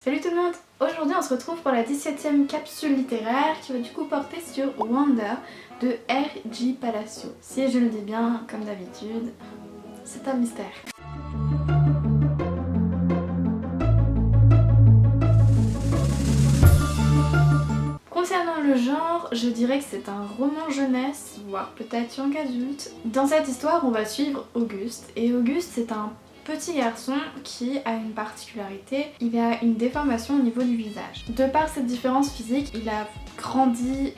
Salut tout le monde! Aujourd'hui on se retrouve pour la 17e capsule littéraire qui va du coup porter sur Wanda de R.J. Palacio. Si je le dis bien, comme d'habitude, c'est un mystère. Concernant le genre, je dirais que c'est un roman jeunesse, voire peut-être young adulte. Dans cette histoire, on va suivre Auguste, et Auguste c'est un petit garçon qui a une particularité, il a une déformation au niveau du visage. De par cette différence physique, il a grandi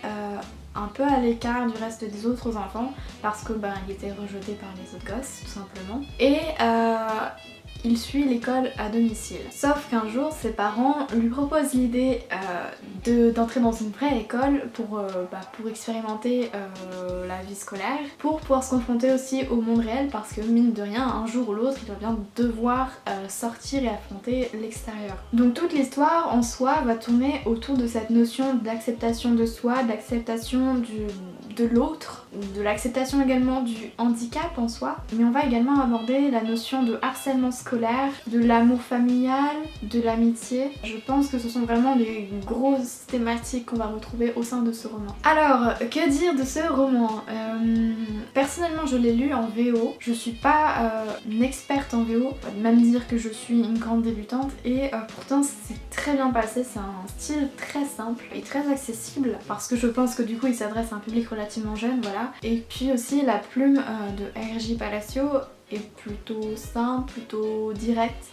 un peu à l'écart du reste des autres enfants parce que il était rejeté par les autres gosses tout simplement. Et il suit l'école à domicile. Sauf qu'un jour, ses parents lui proposent l'idée d'entrer dans une vraie école pour expérimenter la vie scolaire, pour pouvoir se confronter aussi au monde réel parce que mine de rien, un jour ou l'autre, il va bien devoir sortir et affronter l'extérieur. Donc toute l'histoire en soi va tourner autour de cette notion d'acceptation de soi, d'acceptation de l'autre, de l'acceptation également du handicap en soi, mais on va également aborder la notion de harcèlement scolaire, de l'amour familial, de l'amitié. Je pense que ce sont vraiment les grosses thématiques qu'on va retrouver au sein de ce roman. Alors, que dire de ce roman? Personnellement, je l'ai lu en VO. Je suis pas une experte en VO, on va même dire que je suis une grande débutante, et pourtant c'est très bien passé. C'est un style très simple et très accessible parce que je pense que du coup il s'adresse à un public relativement jeune, voilà. Et puis aussi la plume de R.J. Palacio est plutôt simple, plutôt directe.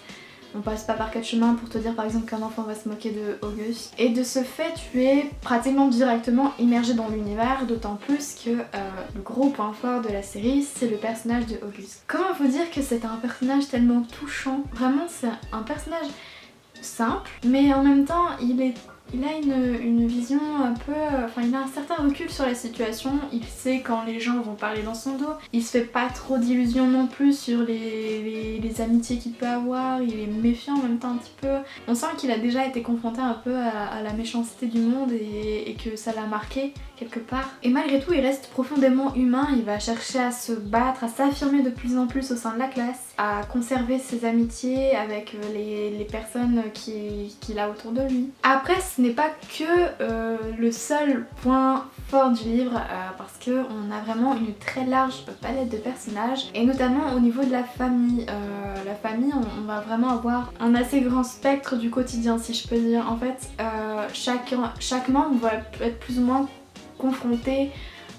On passe pas par quatre chemins pour te dire par exemple qu'un enfant va se moquer de Auguste. Et de ce fait, tu es pratiquement directement immergé dans l'univers, d'autant plus que le gros point fort de la série, c'est le personnage de Auguste. Comment vous dire que c'est un personnage tellement touchant? Vraiment, c'est un personnage simple, mais en même temps, il a une vision un peu... il a un certain recul sur la situation, il sait quand les gens vont parler dans son dos, il se fait pas trop d'illusions non plus sur les amitiés qu'il peut avoir, il est méfiant en même temps un petit peu. On sent qu'il a déjà été confronté un peu à la méchanceté du monde et que ça l'a marqué quelque part. Et malgré tout, il reste profondément humain, il va chercher à se battre, à s'affirmer de plus en plus au sein de la classe, à conserver ses amitiés avec les personnes qu'il a autour de lui. Après, ce n'est pas que le seul point fort du livre parce qu'on a vraiment une très large palette de personnages, et notamment au niveau de la famille. La famille, on va vraiment avoir un assez grand spectre du quotidien, si je peux dire. En fait, chaque membre va être plus ou moins confronté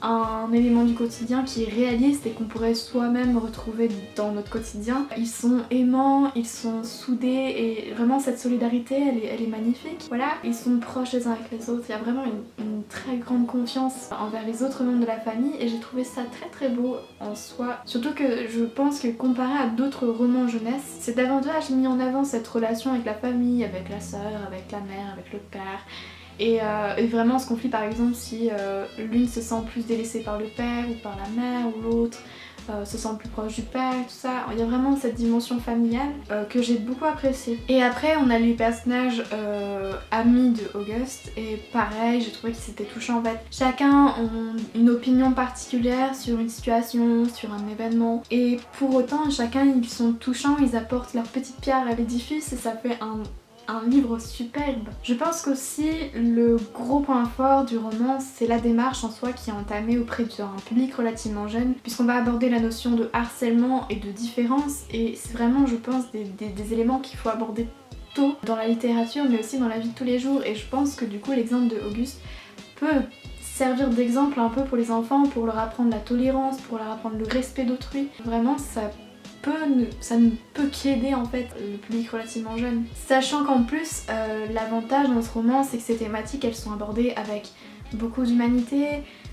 à un élément du quotidien qui est réaliste et qu'on pourrait soi-même retrouver dans notre quotidien. Ils sont aimants, ils sont soudés, et vraiment cette solidarité elle est magnifique. Voilà, ils sont proches les uns avec les autres, il y a vraiment une très grande confiance envers les autres membres de la famille, et j'ai trouvé ça très très beau en soi. Surtout que je pense que comparé à d'autres romans jeunesse, c'est davantage mis en avant cette relation avec la famille, avec la sœur, avec la mère, avec le père. Et vraiment ce conflit par exemple si l'une se sent plus délaissée par le père ou par la mère, ou l'autre se sent plus proche du père, tout ça. Il y a vraiment cette dimension familiale que j'ai beaucoup appréciée. Et après on a les personnages amis de Auguste, et pareil, j'ai trouvé que c'était touchant en fait. Chacun a une opinion particulière sur une situation, sur un événement, et pour autant chacun ils sont touchants, ils apportent leur petite pierre à l'édifice, et ça fait un livre superbe. Je pense qu'aussi le gros point fort du roman, c'est la démarche en soi qui est entamée auprès d'un public relativement jeune, puisqu'on va aborder la notion de harcèlement et de différence, et c'est vraiment, je pense, des éléments qu'il faut aborder tôt dans la littérature, mais aussi dans la vie de tous les jours. Et je pense que du coup l'exemple de Auguste peut servir d'exemple un peu pour les enfants, pour leur apprendre la tolérance, pour leur apprendre le respect d'autrui. Vraiment, ça ne peut qu'aider en fait le public relativement jeune. Sachant qu'en plus, l'avantage dans ce roman, c'est que ces thématiques, elles sont abordées avec beaucoup d'humanité,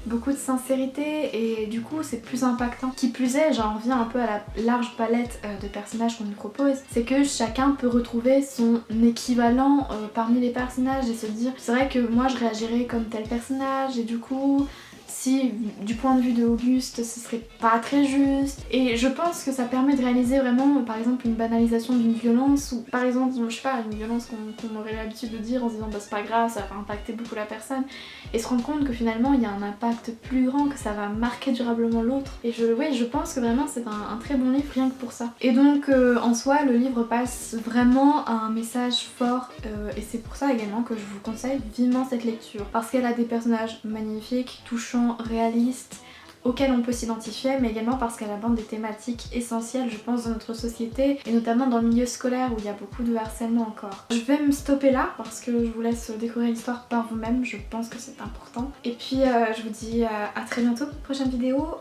beaucoup de sincérité, et du coup c'est plus impactant. Qui plus est, j'en reviens un peu à la large palette de personnages qu'on nous propose, c'est que chacun peut retrouver son équivalent parmi les personnages et se dire c'est vrai que moi je réagirais comme tel personnage, et du coup si du point de vue de Auguste ce serait pas très juste. Et je pense que ça permet de réaliser vraiment par exemple une banalisation d'une violence, ou par exemple je sais pas, une violence qu'on aurait l'habitude de dire en se disant bah c'est pas grave, ça va impacter beaucoup la personne, et se rendre compte que finalement il y a un impact plus grand, que ça va marquer durablement l'autre. Et je pense que vraiment c'est un très bon livre rien que pour ça. Et donc en soi le livre passe vraiment un message fort, et c'est pour ça également que je vous conseille vivement cette lecture, parce qu'elle a des personnages magnifiques, touchants, réalistes, auxquels on peut s'identifier, mais également parce qu'elle aborde des thématiques essentielles je pense dans notre société, et notamment dans le milieu scolaire où il y a beaucoup de harcèlement encore. Je vais me stopper là parce que je vous laisse découvrir l'histoire par vous-même, je pense que c'est important. Et puis je vous dis à très bientôt pour une prochaine vidéo,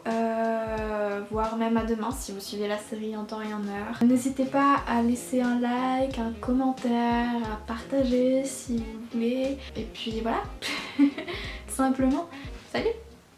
voire même à demain si vous suivez la série en temps et en heure. N'hésitez pas à laisser un like, un commentaire, à partager si vous voulez, et puis voilà, tout simplement. Salut!